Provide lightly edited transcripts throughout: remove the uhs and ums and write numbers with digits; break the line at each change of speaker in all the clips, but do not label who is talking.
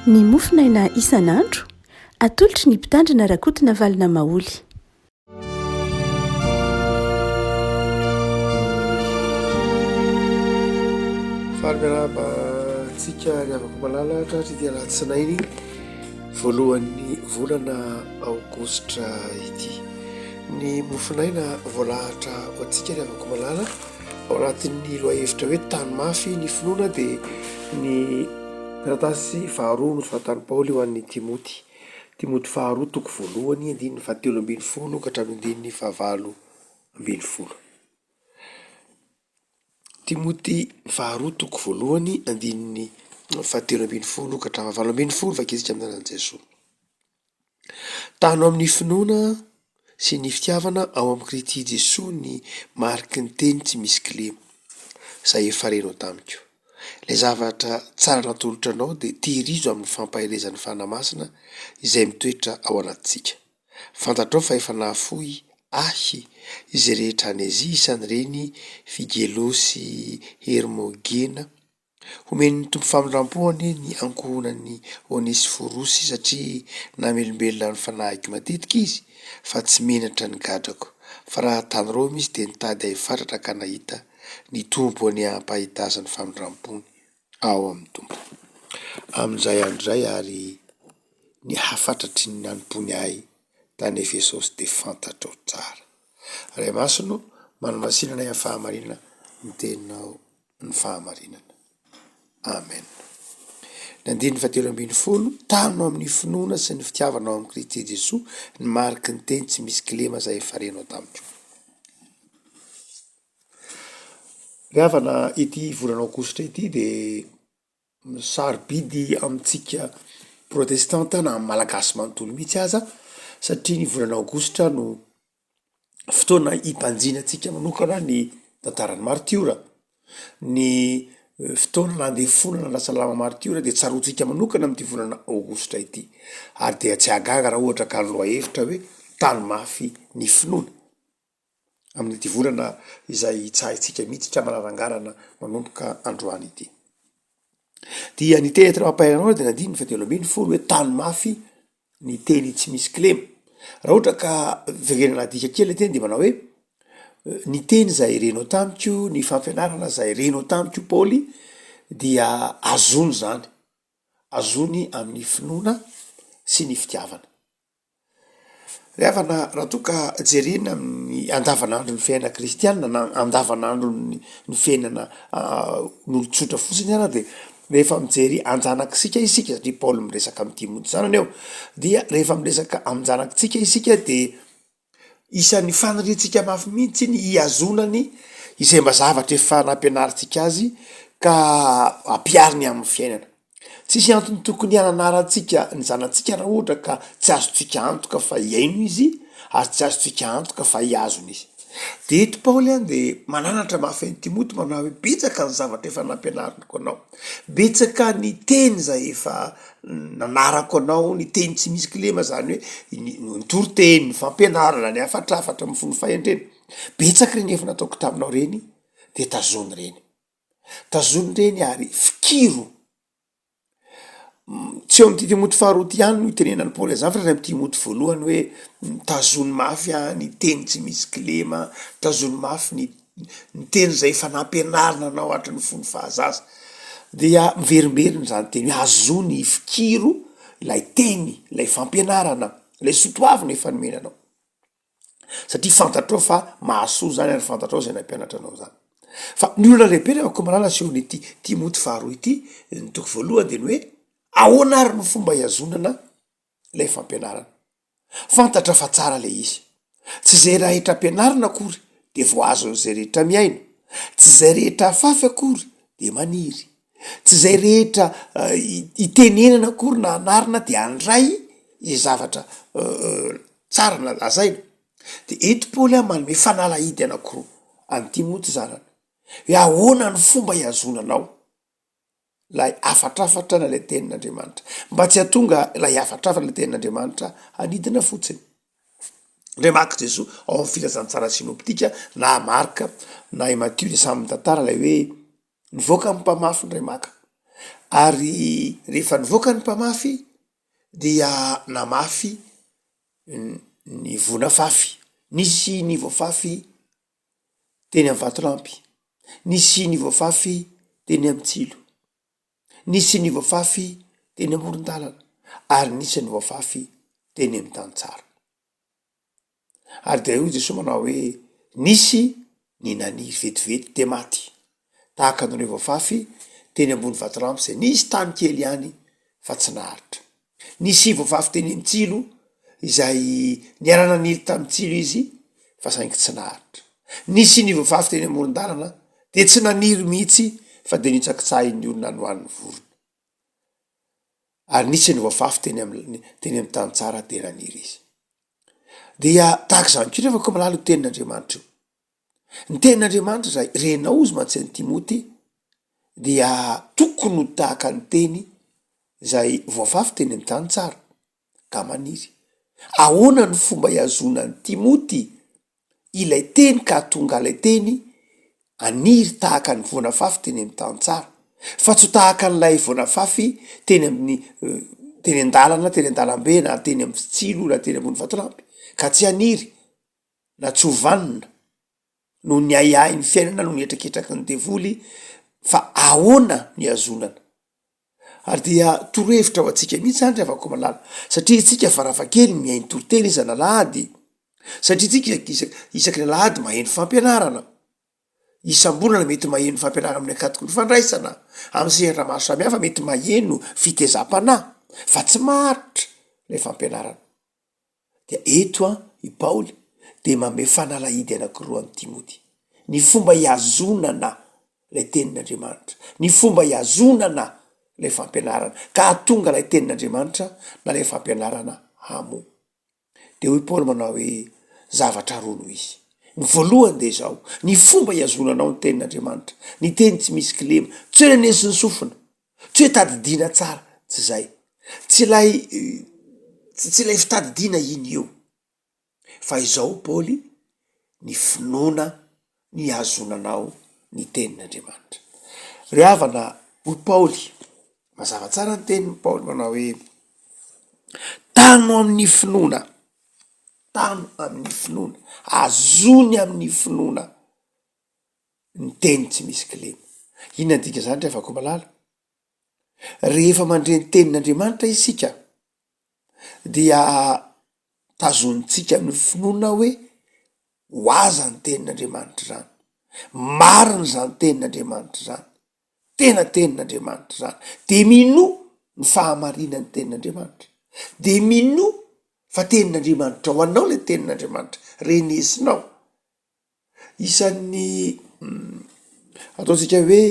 Ny mofinaina isan'andro atolotry ny mpitandrina rakotina valina maoly.
Fariaraba tsika ny avako malala tratra ity alatsinainy voalohan'ny volana aogositra ity. Ny mofinaina voalahatra ho antsika ny avako malala ao anatin'ny lohahevitra hoe tany mafy ny finoana dia ny taratasy faharoa nosoratan'i Paoly ho an'ny Timoty faharoa toko voalohany andininy fahatelo ambin'ny folo ka hatramin'ny andininy fahavalo ambin'ny folo. Timoty faharoa toko voalohany andininy fahatelo ambin'ny folo ka hatramin'ny fahavalo ambin'ny folo fakizika amin'ny anan'i Jesosy. Tanao amin'ny finoana sy ny fitiavana ao amin'ny Kristy Jesosy ny mariky ny teny tsy misy kilema izay efa renao tamiko. Ilay zavatra tsara natolotra anao dia tehirizo amin'ny fampahelezan'ny fanamasina izay mitoetra ao anatintsika. Fantatrao fa efa nahafoy ahy izay rehetra any Azia isan'ireny Figelosy Hermogena homen'ny tompo famindram-poany ny ankohonan'ny Onesiforosy satria namelombelona ny fanahiko matetika izy fa tsy menatra ny gadrako. Fa raha tany Roma izy dia nitady ahy fatratra ka nahita ny tombony ampahitazan'ny famindram-pony ao amin'ny tompo. Amin'izay andray ary ny hafatratry ny nanom-pony ahy tany Efesosy dia fantatrao tsara. Ray masino manamasinana ny fahamarinana ny teninao ny fahamarinana. Amen. Ny andininy fahatelo ambin'ny folo, tanao amin'ny finoana sy ny fitiavanao amin'ny Kristy Jesosy ny mariky ny teny tsy misy kilema izay efa renao tamiko. Riavana ity volana aogositra ity dia sarobidy amintsika protestanta na amin'ny malagasy manontolo mihitsy aza satria ny volana aogositra no fotoana himpanjinantsika manokana ny tantaran'ny martiora. Ny fotoana nandefonana nasalama martiora dia tsaroantsika manokana amin'ity volana aogositra ity. Ary dia tsy agaga raha ohatra ka ny lohahevitra hoe tany mafy ny finoana. Amin'ity volana izay tsahintsika mihitsy manarangarana manomboka androany ity. Dia ny teny tena mampahaino dia nandininy fahatelo ambin'ny folo hoe tany mafy ny teny tsy misy kilema. Raha ohatra ka verenana dika kely teny dia manao hoe ny teny izay renao tamiko, ny fampianarana izay renao tamiko Paoly dia azony zany. Azony amin'ny finoana sy ny fitiavana. Riavana raha toa ka jerena amin'ny andavanandro ny fiainana kristianina na andavanandro ny fiainana n'olon-tsotra fotsiny ara dia rehefa mijery anjanakitsika isika satria Paoly miresaka amin'ny Timoty zany eo dia rehefa miresaka anjanakitsika isika dia isan'ny faniriantsika mafy mihitsy ny hiazonany izay mba zavatra efa nampianarintsika azy ka ampiariny amin'ny fiainana. Tsisy antony tokony hananarantsika ny zanantsika raha ohatra ka tsy azontsika antoka fa hiaino izy ary tsy azontsika antoka fa hiazona izy. Dia eto Paoly dia mananatra mafy ny Timoty manao hoe betsaka ny zavatra efa nampianariko anao. Betsaka ny teny izay efa nanarako anao, ny teny tsy misy kilema zany hoe ny toriteny, ny fampianarana, ny afatrafatra amin'ny fony fahendrena. Betsaka ireny efa nataoko taminao reny dia tazony reny. Tazony reny ary fikiro. Tsy eo amin'ity Timoty faharoa ty ihany no itenenan'ny Paoly izany fa amin'ny Timoty voalohany hoe tazony mafy ny teny tsy misy kilema, tazony mafy ny teny izay efa nampianarina anao hatry ny fony fahazaza. Dia miverimberina zany teny hoe azony fikiro ilay teny, ilay fampianarana, ilay sotoavina efa nomenanao. Satria fantatrao fa mahasoa zany ary fantatrao izay nampianatra anao zany. Fa ny olona lehibe rehefa malala sy ity Timoty faharoa ity ny toko voalohany dia ny hoe ahoana ary no fomba hiazonana ilay fampianarana. Fantatra fa tsara ilay izy. Tsy izay rehetra ampianarina akory dia voazo an'izay rehetra miaino. Tsy izay rehetra afafy akory dia maniry. Tsy izay rehetra itenenana akory na anarina dia andray izay zavatra tsara na lazaina. Dia eto Paoly manome fanalahidy anankiroa an'i Timoty zanany. Hoe ahoana ny fomba hiazonanao lay afatrafatra na ilay tenin'Andriamanitra. Mba tsy hahatonga ilay afatrafatra na tenin'Andriamanitra hanidina fotsiny. Ndray maka Jesosy ao amin'ny filazantsara sinoptika na Marka na i Matthieu dia samy mitantara ilay hoe nivoaka amin'ny mpamafy ndray maka. ary rehefa nivoaka ny mpamafy dia namafy ny vonafafy, nisy ny voafafy teny amy vatolampy, nisy ny voafafy teny amy tsilo, nisy ny voafafy teny amoron-dalana, ary nisy ny voafafy teny amy tantsara. Ary de io Jesosy manao hoe nisy ny naniry vetivety de maty, tahaka an'ireo voafafy teny ambony vatolampy zay nisy tany kely ihany fa tsy naharitra. Nisy voafafy teny amy tsilo izay niara-naniry tamy tsilo izy fa saingy tsy naharitra. Nisy ny voafafy teny amoron-dalana de tsy naniry mihitsy fa de nitsakitsahy ny olona nohan'ny vorona. Ary nisy ny voafafy teny amy tany tsara de naniry izy. Dia tahaka zany koa rehefa koa malala ho tenin'Andriamanitra io. Ny tenin'Andriamanitra zay renao izy mantsy Timoty dia tokony ho tahaka ny teny zay voafafy teny amy tany tsara ka maniry. Ahoana ny fomba iazonan'ny Timoty ilay teny ka tonga ilay teny aniry tahaka ny voanafafy teny amy tany tsara, fa tsy tahaka n'ilay voanafafy teny amin'ny teny an-dalana, teny an-dalambe na teny amy tsilo na teny ambony vatolampy ka tsy aniry na tsy hovanina no ny aiai ny fiainana no nietraketraky ny devoly, fa ahoana ny azonana. Ary dia torohevitra ho antsika mihitsy zany rehefa malala, satria itsika varavakely miainy toroteny izanalahady, satria tsika isaky ny alahady maheno fampianarana, isam-bolana mety maheno fampianarana amin'ny akatoko ny fandraisana, amy sehatra maro samihafa mety maheno fitezam-panahy, fa tsy maharitra le fampianarana. Dia eto i Paoly de manome fanalahidy anankiroa amin'ny Timoty, ny fomba iazonana lay tenin'Andriamanitra, ny fomba iazonana lay fampianarana ka hatonga lay tenin'Andriamanitra na lay fampianarana hamo. De hoy Paoly manao hoe zavatra roa noho izy. Ny voalohany de zao, ny fomba iazonanao ny tenin'Andriamanitra, ny teny tsy misy kilema, tsy hoe nenesy ny sofina, tsy hoe tadidina tsara, tsy zay, tsy lay fitadidina iny io, fa izao Paoly ny finoana ny azonanao ny tenin'Andriamanitra. Ry havana, hoy Paoly, mazava tsara ny tenin'ny Paoly manao hoe tano amin'ny finoana, tano amin'ny finoana, azony amin'ny finoana ny teny tsy misy kilema. Inona dika zany rehefa koa malala? Rehefa mandre ny tenin'Andriamanitra isika dia tazonitsika amin'ny finoana hoe ho aza ny tenin'Andriamanitra zany, marina zany tenin'Andriamanitra zany, tena tenin'Andriamanitra zany, de mino ny fahamarina ny tenin'Andriamanitra, de mino fa tenin'Andriamanitra ho anao le tenin'Andriamanitra renesinao. Isan'ny ataontsika hoe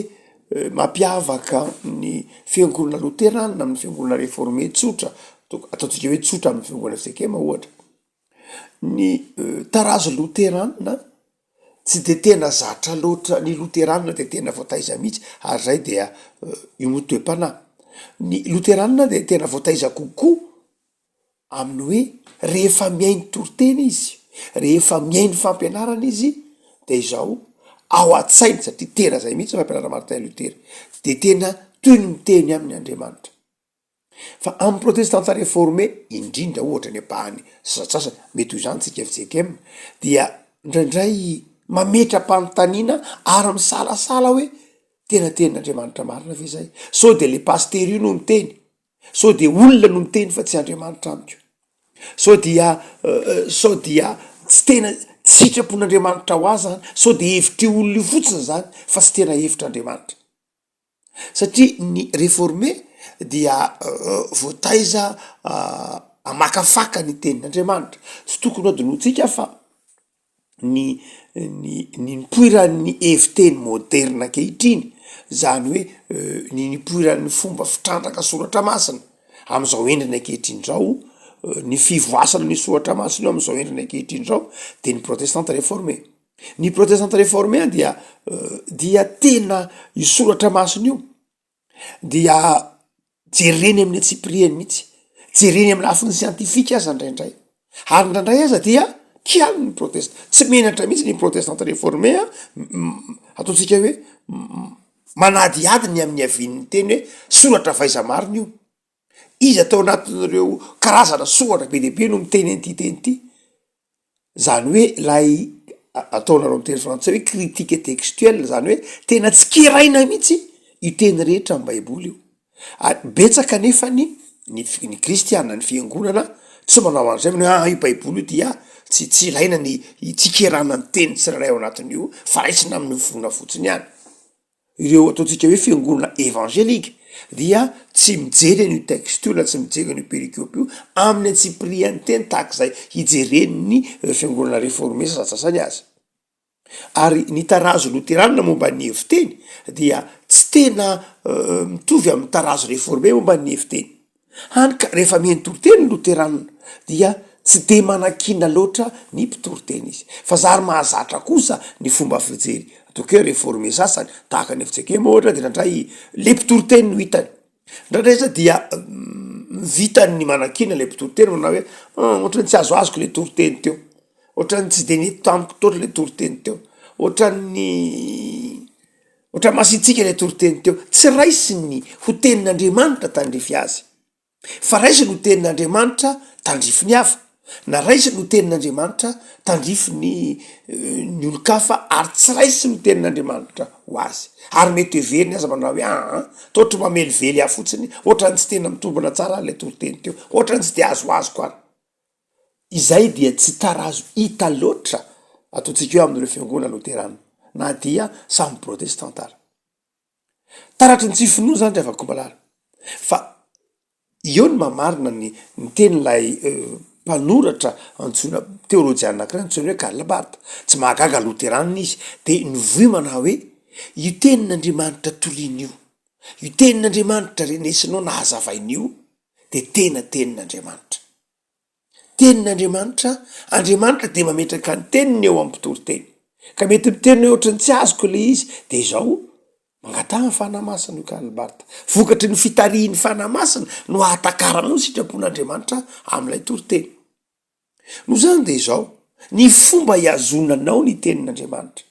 mampiavaka ny fiangonana loterana amin'ny fiangonana reforme tsotra, ataontsika hoe tsotra amin'ny fiangonana fekema ohatra, ny tarazo loterana tsy de tena zatra loatra, ny loterana de tena voataiza mihitsy, ary zay dia imotoem-panahy. Ny loterana de tena voataiza kokoa amin'ny hoe rehefa miainy toroteny izy, rehefa miainy fampianarana izy, de izao ao an-tsainy, satria tena zay mihitsy fampianarana Martin Luther, de tena toy ny miteny amin'ny Andriamanitra. Fa amin'ny protestanta reforme indrindra ohatra ny apahany sasatsasany, mety ho izany tsika fijekemina, dia indraindray mametra-panontaniana ary misalasala hoe tena tenin'Andriamanitra marina ve zay? So de le paster io no miteny, so de olona no miteny fa tsy Andriamanitra amiko, so dia tsy tena sitrapon'Andriamanitra ho azy zany, so de hevitry olona io fotsiny zany fa tsy tena hevitr'Andriamanitra. Satria ny reforme dia voataiza amakafaka ny tenin'Andriamanitra, tsy tokony adinotsika fa ny nipoiran'ny heviteny moderna kehitriny, zany hoe ny nipoiran'ny fomba fitrandraka soratra masina am'izao endriny ankehitriny zao, ny fivoasana ny soratra masina io am'izao endriny ankehitriny zao, de ny protestanta reforme. Ny protestanta reforme dia tena io soratra masina io dia jereny amin'ny atsipiriany mihitsy, jereny amin'ny lafiny siantifika aza ndraindray, ary ndraindray aza dia kiany ny protestant, tsy menatra mihitsy ny protestanta reforme, ataontsika hoe manadiadiny amin'ny avin'ny teny hoe soratra faiza marina io. Izy atao anatin'ireo karazana soratra be dehibe no miteny an'ity teny ity, zany hoe lay ataonareo miteny frantsay hoe critique textuelle, zany hoe tena tsy keraina mihitsy io teny rehetra amin'ny baiboly io. Betsaka nefany ny kristiana ny fiangonana tsy manao an'izay many io baiboly io dia tsy ilaina ny tsikerana ny teny tsirairay ao anatin'io fa raisina amin'ny vona fotsiny ihany. Ireo ataontsika hoe fiangonana evangelika dia tsy mijery an'io textule, tsy mijery an'io péricopy io amin'ny atsipirian'ny teny tahak'izay hijeren'ny fiangonana réformé sasasany azy. Ary ny tarazo loterana momba ny heviteny dia tsy tena mitovy amin'ny tarazo réformé momba ny heviteny. Hany ka rehefa mientoroteny loterana dia tsy de manakina loatra ny mpitoroteny izy, fa zary mahazatra kosa ny fomba fijery ataoko hoe réformé sasany tahaka ny evitsika moa ohatra de nandray le mpitoroteny no hitany, ndraindray za dia vitany ny manakina le mpitoroteny manao hoe ohatrany tsy azoazoko le toroteny teo, ohatrany tsy de nety tamiko toatra le toroteny teo, ohatrany masitsika le toroteny teo. Tsy raisiny ho tenin'Andriamanitra tandrify azy, fa raisiny ho tenin'Andriamanitra tandrify ny hafa, na raisiny ho tenin'Andriamanitra tandrify ny olo-kafa, ary tsy raisiny ho tenin'Andriamanitra ho azy. Ary mety everiny aza manao hoe toatra mamelively ahy fotsiny, ohatrany tsy tena mitombona tsara le toroteny teo, ohatrany tsy de azoazoko ary. Izay dia tsy tarazo hita loatra ataontsika eo amin'ireo fiangonana loterana na dia samy protestantara. Taratry ny tsy finoana zany reavako malala, fa eo ny mamarina ny tenin'lay mpanoratra antsoina teolojiana anankiray antsoina hoe Karl Barth. Tsy mahagaga loteranina izy de nivoy manao hoe io tenin'Andriamanitra torian'io, io tenin'Andriamanitra renesinao na hazavain'io de tena tenin'Andriamanitra. Tenin'Andriamanitra, Andriamanitra de mametraka ny teniny eo amin'ny mpitoroteny, ka mety mitenina hoe ohatrany tsy azoko le izy de izao mangatahany fanamasina io Karl Barth. Vokatry ny fitarihin'ny fanamasina no ahatakarana ny sitrapon'Andriamanitra amin'ilay toroteny. No zany de izao ny fomba hiazonanao ny tenin'Andriamanitra,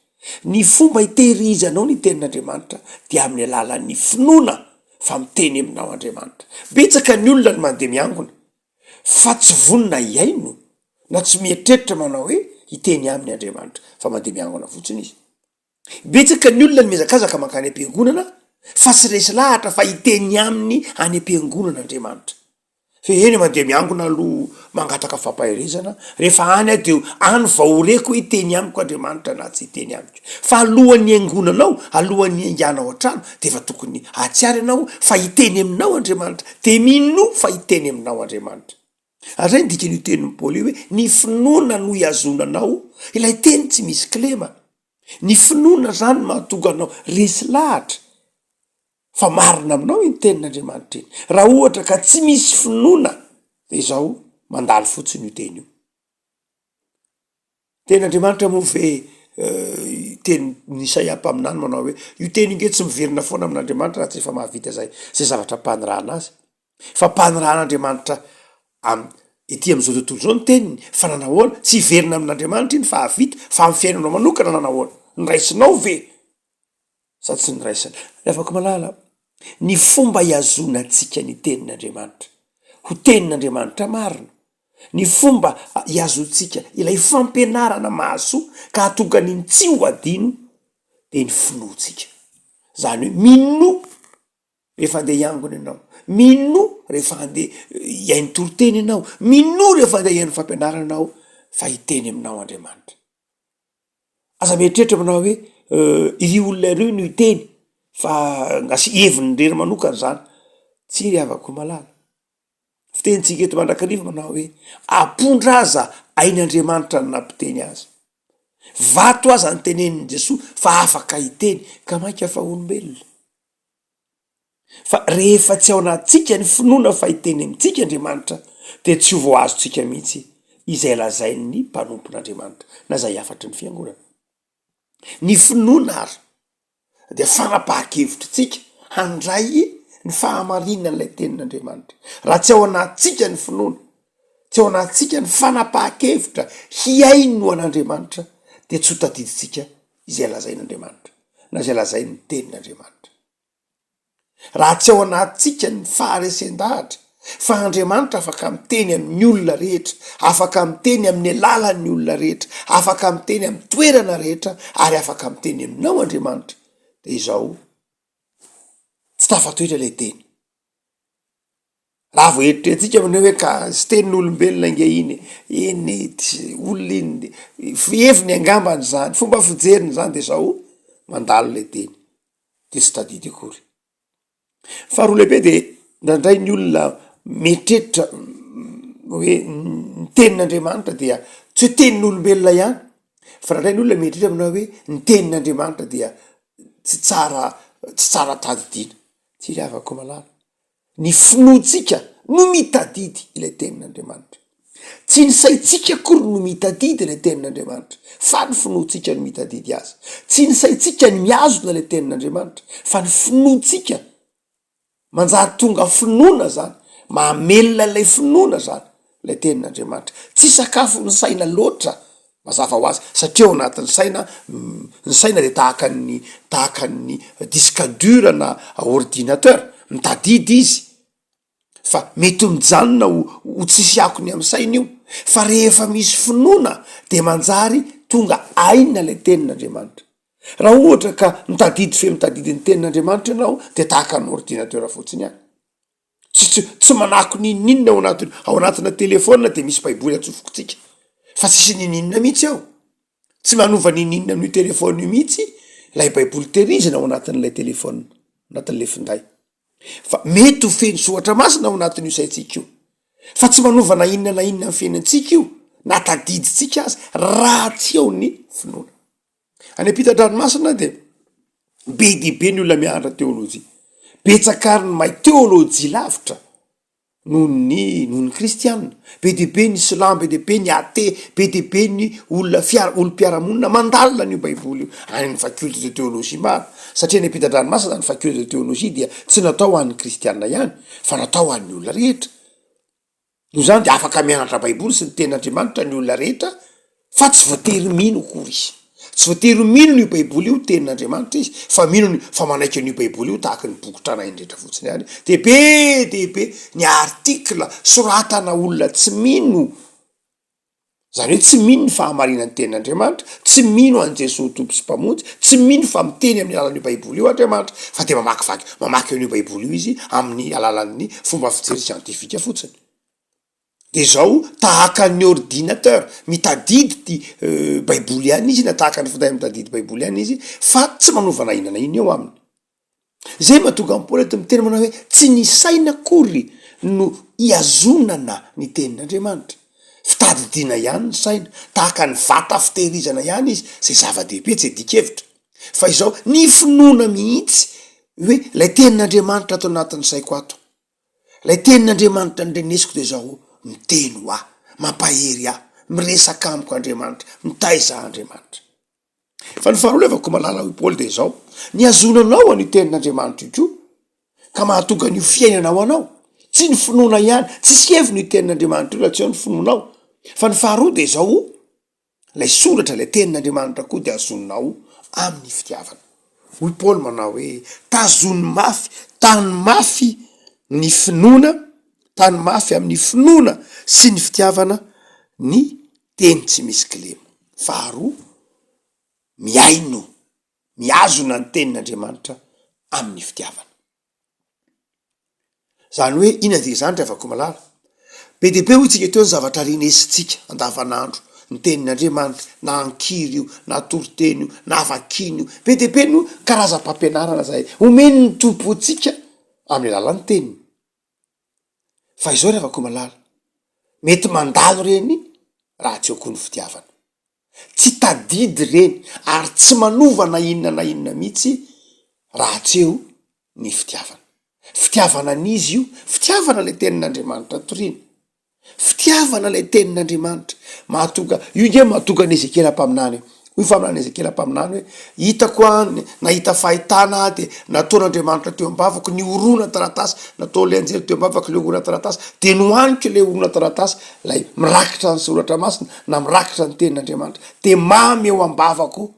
ny fomba hitehirizanao ny tenin'Andriamanitra dia amin'ny alalan'ny finoana fa miteny aminao Andriamanitra. Betsaka ny olona ny mandeha miangona fa tsy vonina iaino na tsy mieritreritra manao hoe hiteny amin'ny Andriamanitra fa mandeha miangona fotsiny izy. Betsaka ny olona ny miazakazaka mankany am-piangonana fa tsy resy lahatra fa hiteny aminy any am-piangonana Andriamanitra. Fe eny mandeha miangona aloha mangataka fampahirezana, rehefa any aho de any vaoreko hiteny amiko Andriamanitra na tsy hiteny amiko. Fa alohan'ny angonanao, alohan'ny anganao an-trano de efa tokony atsiary anao fa hiteny aminao Andriamanitra, de mino fa hiteny aminao Andriamanitra. Azay dikan'io tenin'ny Paoly hoe ny finoana no hiazonanao, ilay teny tsy misy klema. Ny finoana zany mahatonga anao resy lahatra fa marina aminao iny tenin'Andriamanitra iny. Raha ohatra ka tsy misy finoana de izao mandalo fotsiny io teny io. Tenin'Andriamanitra moa ve teny Isaia mpaminany manao hoe io teny inge tsy miverina foana amin'Andriamanitra raha tsy efa mahavita zay zavatra panorana azy. Fa panoran'Andriamanitra ety am'izao tontolo zao ny teniny fa nanahoana tsy hiverina amin'Andriamanitra iny fa havita fa amin'ny fiainanao manokana nanahoana niraisinao ve sa tsy niraisina. Afaka malala ny fomba hiazonantsika ny tenin'Andriamanitra ho tenin'Andriamanitra marina, ny fomba hiazontsika ilay fampianarana mahasoa ka hatonga ny tsy ho adino de ny finoantsika. Zany hoe mino rehefa andeha hiangona ianao, mino rehefa andeha hiaino toroteny ianao, mino rehefa andeha hiaino fampianarana ianao fa hiteny aminao Andriamanitra. Aza mieritreritra manao hoe iry olona ireo no hiteny fa heviny rery manokana zany, tsy ry havako malala. Fitenitsika eto Mandrakariva manao hoe apondra aza ain'Andriamanitra ny nampiteny azy, vato aza ny tenenin'i Jesoa fa afaka hiteny ka mainka fa olombelona. Fa rehefa tsy ao anatsika ny finoana fa hiteny amintsika Andriamanitra de tsy ho voazontsika mihitsy izay lazain'ny mpanompon'Andriamanitra na zay afatry ny fiangonana. Ny finoana ary de fanapahan-kevitritsika handray ny fahamarinan'ilay tenin'Andriamanitra. Raha tsy ao anatsika ny finoana, tsy ao anatsika ny fanapahan-kevitra hiaino an'Andriamanitra de tsy ho tadiditsika izay lazain'Andriamanitra na izay lazain'ny tenin'Andriamanitra. raha tsy ao anatytsika ny faharesen-dahatra fa Andriamanitra afaka miteny amin'ny olona rehetra, afaka miteny amin'ny alalan'ny olona rehetra, afaka miteny amin'ny toerana rehetra, ary afaka miteny aminao Andriamanitra. De izao tsy tafatoetra lay teny. Raha vo eritreretintsika amin'io hoe ka sy tenin'olombelona inge iny olona iny heviny angambany zany, fomba fijeriny zany, de zao mandalo lay teny de tsy tadidy akory. Faharoa lehibe de ndraindray ny olona mieritreritra hoe ny tenin'Andriamanitra dia tsy hoe tenin'olombelona ihany, fa ndraindray ny olona mieritreritra aminao hoe ny tenin'Andriamanitra dia tsy tsara tadidiana. Tsy ravako malala. Ny finoantsika no mitadidy ilay tenin'Andriamanitra. Tsy ny saitsika akory no mitadidy ilay tenin'Andriamanitra, fa ny finoantsika no mitadidy azy. Tsy ny saitsika ny miazona ilay tenin'Andriamanitra, fa ny finoantsika manjary tonga finoana zany, mamelona ilay finoana zany, ilay tenin'Andriamanitra. Tsy sakafo ny saina loatra mazava ho azy, satria ao anatin'ny saina, ny saina de tahaka ny disque dur na ordinateur, mitadidy izy. Fa mety mijanona ho tsisy akony amin'ny saina io, fa rehefa misy finoana de manjary tonga aina lay tenin'Andriamanitra. Raha ohatra ka mitadidy ny tenin'Andriamanitra ianao de tahaka ny ordinateur fotsiny ihany. Tsy manako ninina ao anatina telefona de misy baiboly atsofokotsika, fa tsisy ninina mihitsy ao. Tsy manova ninina amin'io telefona io mihitsy lay baiboly tehirizina ao anatin'lay telefona, anatin'lay finday. Fa mety ho feno soratra masina ao anatin'io saitsika io, fa tsy manova na inona amin'ny fiainantsika io, na tadiditsika azy raha tsy ao ny finoana. Any ampitan-dranomasina de be dibe ny olona mianatra teolojia, betsakary ny mahay teolojia lavitra noho ny kristianina, be dibe ny islam, be dibe ny athée, be dibe ny olom-piaramonina mandalina n'io baiboly io any ny faculte de théologie maro, satria ny ampitan-dranomasina ny faculte de théologie dia tsy natao an'ny kristianina ihany, fa natao an'ny olona rehetra. Noho zany de afaka mianatra baiboly sy ny tenin'Andriamanitra ny olona rehetra, fa tsy voatery mino akory izy. Tsy voatery mino io baiboly io tenin'Andriamanitra izy, fa mino fa manaiky an'io baiboly io tahaka ny boky tranaindretra fotsiny ihany. De be ny artikla soratana olona tsy mino, zany hoe tsy mino ny fahamarinan'ny tenin'Andriamanitra, tsy mino an' Jesosy tompo sy mpamonjy, tsy mino fa miteny amin'ny alalan'io baiboly io Andriamanitra, fa de mamaky an'io baiboly io izy amin'ny alalan'ny fomba fijery siantifika fotsiny. De zao tahaka ny ordinateur mitadidy ty baiboly ihany izy, na tahaka ny finday mitadidy baiboly ihany izy, fa tsy manovana inana iny eo aminy. Zay mahatonga ny Paoly eto miteny manao hoe tsy ny saina akory no iazonana ny tenin'Andriamanitra, fitadidiana ihany ny saina, tahaka ny vata fitehirizana ihany izy, zay zava-dehibe tsy adikevitra. Fa izao ny finoana mihitsy hoe lay tenin'Andriamanitra ato anatin'ny saiko ato, lay tenin'Andriamanitra nyrenesiko de zao miteny ho aho, mampahery aho, miresaka amiko Andriamanitra, mitaiza Andriamanitra. Fa ny faharoa levako malala ho Paoly de zao, ny azonanao an'io tenin'Andriamanitra io ka mahatonga an'io fiainanao anao, tsy ny finoana ihany, tsy sihevy ny tenin'Andriamanitra io laha tsy ao ny finoanao, fa ny faharoa de zao lay soratra lay tenin'Andriamanitra koa de azonao amin'ny fitiavana. Hoy Paoly manao hoe tazony mafy, tany mafy ny finoana, tany mafy amin'ny finoana sy ny fitiavana ny teny tsy misy kilema. Faharoa, miaino, miazona ny tenin'Andriamanitra amin'ny fitiavana. Zany hoe ina de zany reavako malala. Be dehibe hoy tsika teo ny zavatra renesitsika andavanandro, ny tenin'Andriamanitra, na ankiry io, na toriteny io, na vakiny io, be dehibe no karazam-pampianarana zay omeny ny tompo atsika amin'ny alalan'ny teniny. Fa izao reavako malala, mety mandalo reny raha tsy eo koa ny fitiavana, tsy tadidy reny, ary tsy manova na inona mihitsy raha tsy eo ny fitiavana. Fitiavana an'izy io, fitiavana lay tenin'Andriamanitra torina, fitiavana lay tenin'Andriamanitra mahatonga io nge mahatonga ny Ezekela mpaminany hoy fa aminany Ezekela mpaminany hoe hitako nahita fahitana de nataon'Andriamanitra teo ambavako ny orona taratasy, natao le anjely teo ambavako le orona taratasy, de nohaniko le orona taratasy lay mirakitra ny soratra masina na mirakitra ny tenin'Andriamanitra, de mamy eo ambavako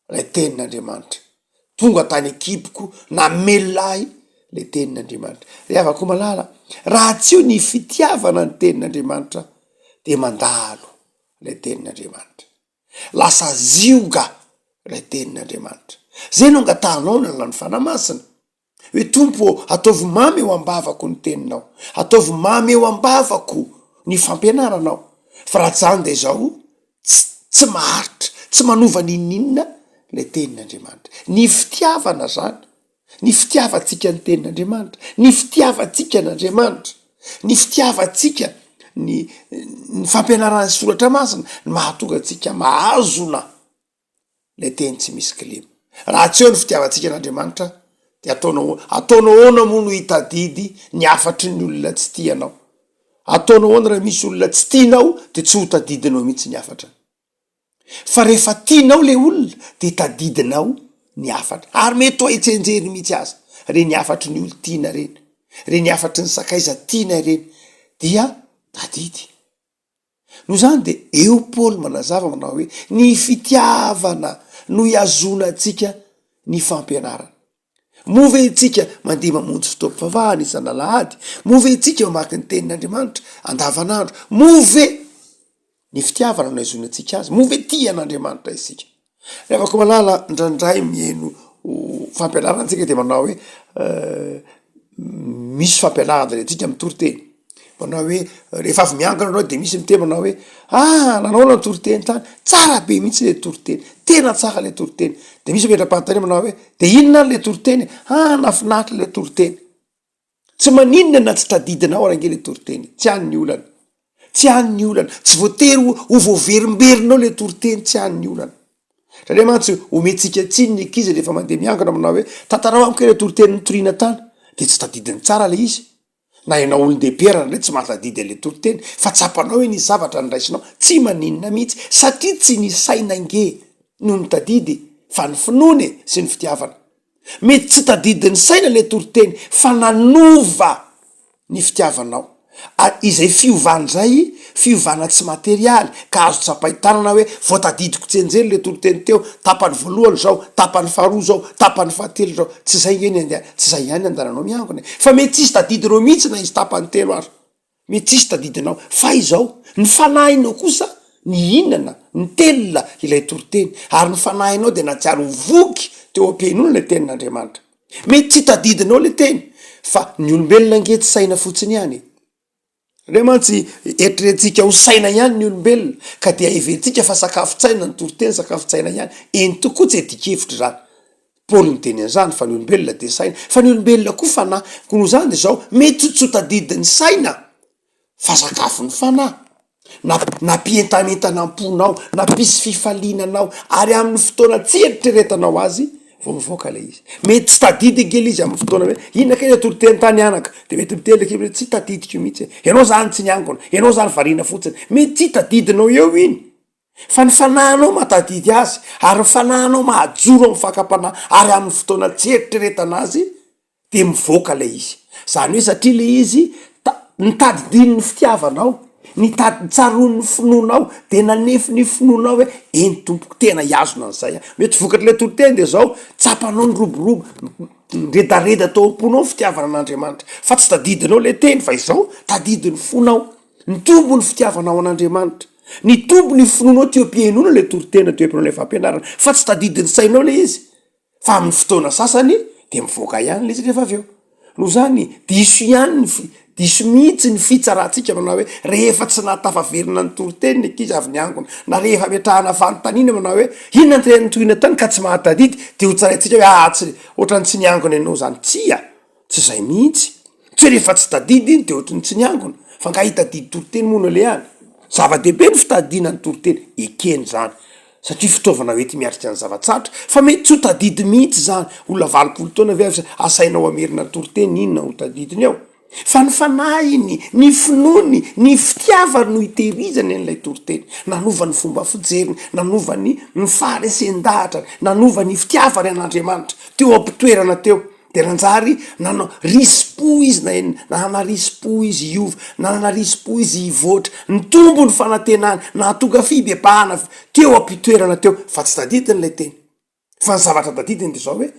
lay tenin'Andriamanitra, tonga tany ekipoko na melahy le tenin'andriamanitra. Ry avako malala, raha tsy io ny fitiavana ny tenin'andriamanitra de mandalo le tenin'andriamanitra, lasa zioga le tenin'andriamanitra. Zay no angatahnao na lany fanamasina hoe tompo ataovy mamy eo ambavako ny teninao, ataovy mamy eo ambavako ny fampianaranao. Fa raha zany de zao tsy maharitra, tsy manova ninninna le tenin'andriamanitra. Ny fitiavana zany, ny fitiavantsika ny tenin'andriamanitra, ny fitiavantsika n'andriamanitra, ny fitiavantsika ny fampianaran'ny soratra masina ny mahatonga atsika mahazona le teny tsy misy kilema. Raha tsy eo ny fitiavantsika n'andriamanitra de ataonao oana moa no hitadidy ny afatry ny olona tsy tianao. Ataonao oana raha misy olona tsy tianao de tsy ho tadidinao mihitsy ny afatra. Fa rehefa tianao le olona de tadidinao ny afatra. Ary mety ho hitsenjery mihitsy aza reny afatry ny olo tiana reny, reny afatry ny sakaiza tiana reny dia tadidy. No zany de eo Paoly manazava manao hoe ny fitiavana no iazona atsika ny fampianarana. Move itsika mandeha mamonjy fotoam-pivavahana isan'alahady, move itsika mamaky ny tenin'andriamanitra andavanandro, move ny fitiavana no iazona atsika azy, move tia an'andriamanitra isika. Rehefa malala ndraindray mihaino fampianarantsika de manao hoe misy fampianarana atsika mitory-teny. Manao hoe rehefa avy miangana anao de misy miteny manao hoe nanao na tory-teny tany, tsara be mihitsy le tory-teny, tena tsara le tory-teny. De misy medram-panontania manao hoe de inona ny le tory-teny? Nafinahitra le tory-teny. Tsy maninona na tsy tadidinao range le tory-teny, tsy an'ny olana, tsy an'ny olana, tsy voatery ho voaverimberinao le tory-teny, tsy an'ny olana. Satria mantsy ometsika tsiny ny ankizy rehefa mandeha miangana manao hoe tantarao amiko le tory-teny nitoriana tany, de tsy tadidiny tsara le izy. Na ianao olon-dehibe re tsy mahatadidy le tory-teny, fa tsapanao hoe ny zavatra nyraisinao, tsy maninona mihitsy satria tsy ny saina nge no ny tadidy fa ny finoany sy ny fitiavana. Mety tsy tadidy ny saina le tory-teny fa nanova ny fitiavanao. Izay fiovana zay, fiovana tsy materialy ka azo tsapaitanana hoe voatadidiko tsenjely le tory-teny teo, tapany voalohany zao, tapany faharoa zao, tapany fahatelo zao, tsy zay eny tsy zay ihany andaranao miangona. Fa mety tsisy tadidinao mihitsy na izy tapany telo azo, mety tsisy tadidinao. Fa izao ny fanahinao kosa ny inana, ny telona ilay tory-teny, ary ny fanahinao de natsiaro voky teo am-piainona le tenin'andriamanitra. Mety tsy tadidinao le teny, fa ny olombelona nge tsy saina fotsiny ihany. Re mantsy eritreretintsika ho saina ihany ny olombelona ka dia everitsika fa sakafo-tsaina ny tory-teny, sakafo-tsaina ihany. Eny tokoa tsy edikevitra zany. Paoly ny teny an'izany fa ny olombelona de saina, fa ny olombelona koa fanahy. Koa zany de zao mety tsy ho tadidin'ny saina fa sakafo ny fanahy. Nampientanentana am-ponao, nampisy fifalinanao, ary amin'ny fotoana tsy eritreretanao azy vao mivoaka le izy. Mety tsy tadidy ngely izy amin'ny fotoana hoe inona kay le tory-teny tany anaka, de mety mitelaka hoe tsy tadidiko mihitsy, ianao zany tsy niangona, ianao zany variana fotsiny. Mety tsy tadidinao eo iny, fa ny fanahinao matadidy azy, ary ny fanahinao mahajoro amin'ny fakapanahy, ary amin'ny fotoana tsy eritreretana azy de mivoaka le izy. Zany hoe satria le izy nitadidiny ny fitiavanao, nitady-tsaroany ny finoanao, de nanefy ny finoanao hoe eny tompoko tena iazona an'izay. Mety vokatry le tory-teny de zao tsapanao ny roborobo, redareda tao am-ponao ny fitiavana an'Andriamanitra, fa tsy tadidinao le teny, fa izao tadidiny fonao. Ny tombo ny fitiavanao an'Andriamanitra, ny tombo ny finoanao teo am-piainona le tory-tena, teo am-piainona le fampianarana, fa tsy tadidiny sainao le izy. Fa amin'ny fotoana sasany de mivoaka ihany le izy rehefa avy eo. No zany diso ihany diso mihitsy ny fitsarantsika manao hoe rehefa tsy nahatafaverina ny tory-teny ny ankizy avy niangona, na rehefa metrahana fanontaniana manao hoe inona ny tena nitoriana tany ka tsy mahatadidy, de ho tsaraintsika hoe tsy ohatrany tsy niangona ianao zany. Tsy zay mihitsy. Tsy rehefa tsy tadidy iny de ohatrany tsy niangona, fa nga hitadidy tory-teny moa le hany. Zava-dehibe ny fitadidina ny tory-teny, ekeny zany. Satria fitaovana hoety miaritra ny zava-tsarotra, fa mety tsy ho tadidy mihitsy zany. Olona 20 taona ve asainao amerina tory-teny, inona ho tadidiny ao? Fa ny fanahiny, ny finoany, ny fitiavany no hitehirizany an'ilay tory-teny. Nanova ny fomba fijeriny, nanova ny faharesen-dahatra, nanova ny fitiavany an'Andriamanitra teo am-pitoerana teo. De ranjary nanao rispo izy, nanana rispo izy iova, nanana rispo izy ivoatra, ny tombo ny fanatenany, nahatonga fibebahana teo am-pitoerana teo, fa tsy tadidiny le teny. Fa ny zavatra tadidiny de zao hoe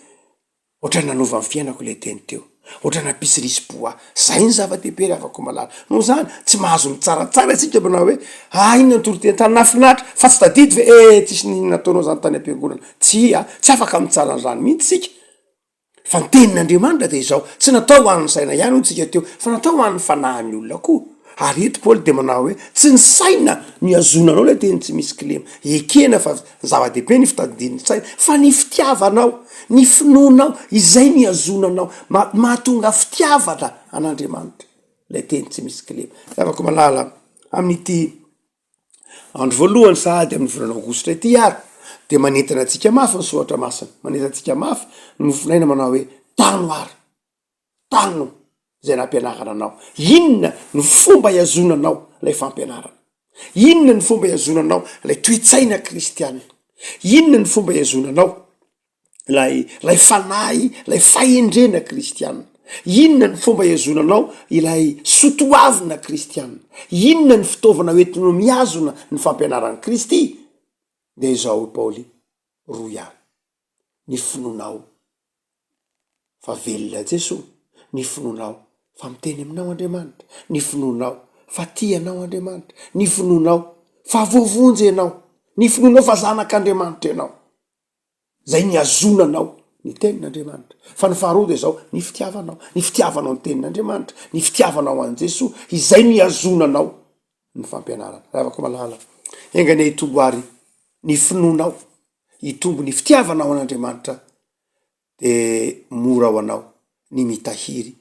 ohatrany nanova ny fiainako le teny teo, ohatra napisirisipoa zay ny zava-dehibe ry afako malala no zany tsy mahazo ny tsaratsara atsika manao hoe inona nytoroteny-tany nafinahitra fa tsy tadidy ve tsisy nataonao zany tany am-piangonana tsy afaka mitsara nyrano mihitsy sika fa ny tenin'andriamanitra de izao tsy natao ho an'ny saina ihany ho tsika teo fa natao ho an'ny fanahiny olona koa ary eto paoly de manao hoe tsy ny saina ny azonanao le teny tsy misy kilema ekena fa zava-dehibe ny fitadidiny saina fa ny fitiavanao ny finoanao izay ny azonanao mahatonga fitiavana an'andriamanitra le teny tsy misy kilema afako malala amin'ity andro voalohany sahady amin'ny volana aogositra ity ary de manentana atsika mafy ny soatra masina manentana atsika mafy ny mofinaina manao hoe tano ary tano zay nampianarana anao inona ny fomba iazonanao lay fampianarana inona ny fomba iazonanao lay toetsaina kristianina inona ny fomba iazonanao lay fanahy lay fahendrena kristianina inona ny fomba iazonanao ilay sotoavina kristianina inona ny fitaovana oentinao miazona ny fampianaran'ny kristy de izao paoly roy any ny finonao fa velona jesoa ny finonao fa miteny aminao andriamanitra ny finonao fa tianao andriamanitra ny finonao fa voavonjy ianao ny finonao fa zanak'andriamanitra ianao zay ny azonanao ny tenin'andriamanitra fa ny faharoa de zao ny fitiavanao ny tenin'andriamanitra ny fitiavanao an' jesoa izay ny azonanao ny fampianarana afako malala engany hitombo ary ny finonao hitombo ny fitiavanao an'andriamanitra de mora ho anao ny mitahiry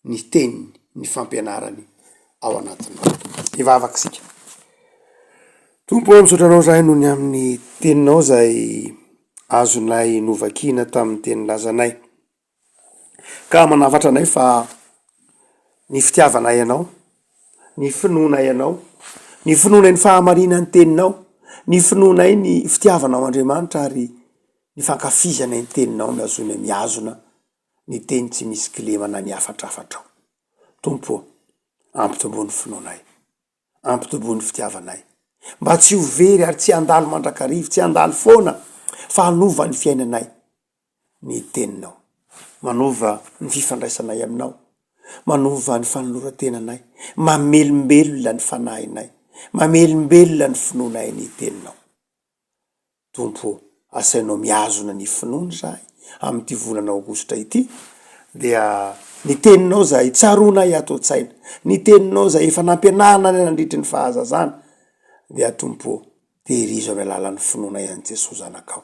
ny teniny ny fampianarany ao anatinao ivavaka sika tompo misotranao zay noho ny amin'ny teninao zay azonay novakina tamin'ny teny lazanay ka manavatra anay fa ny fitiavanay ianao ny finonay ianao ny finonay ny fahamarina ny teninao ny finonay ny fitiavanao andriamanitra ary ny fankafizanay ny teninao ny azonay miazona ny teny tsy misy kilemana ny afatrafatrao tompo ampitombony finonay ampitombony fitiavanay mba tsy ho very ary tsy andalo mandrakarivo tsy andalo foana fa hanova ny fiainanay ny teninao manova ny fifandraisanay aminao manova ny fanoloratenanay mamelombelona ny fanahinay mamelombelona ny finonay ny teninao tompo asainao miazona ny finony zahay amin'ity volana aogositra ity dia ny teninao zay tsaronay ato-tsaina ny teninao zay efa nampianarana ny nandritry ny fahazazana dia tompo tehirizo amin'ny alalan'ny finonay an' Jesosy zanakao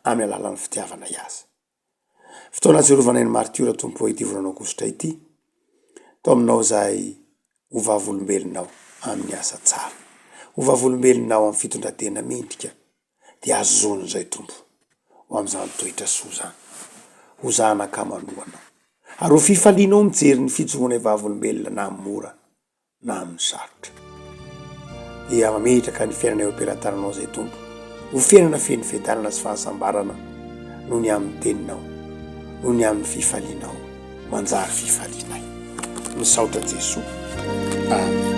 amin'ny alalan'ny fitiavanay azy fotoana jerovanay ny martiora tompo ity volana aogositra ity tao aminao zay ovavolombelonao amin'ny asa tsara ovavolombelonao amin'ny fitondratena mendrika dia azony zay tompo ho am'izany toetra soa zany ho zanaka manoanao ary ho fifalianao mijery ny fijoroana vavolombelona na mora na amin'ny sarotra dia mametraka ny fiainana eo am-pelantananao zay tompo ho fiainana feny fedanana sy fahasambarana noho ny amin'ny teninao noho ny amin'ny fifalianao manjary fifalinay misaotra Jesoa amen.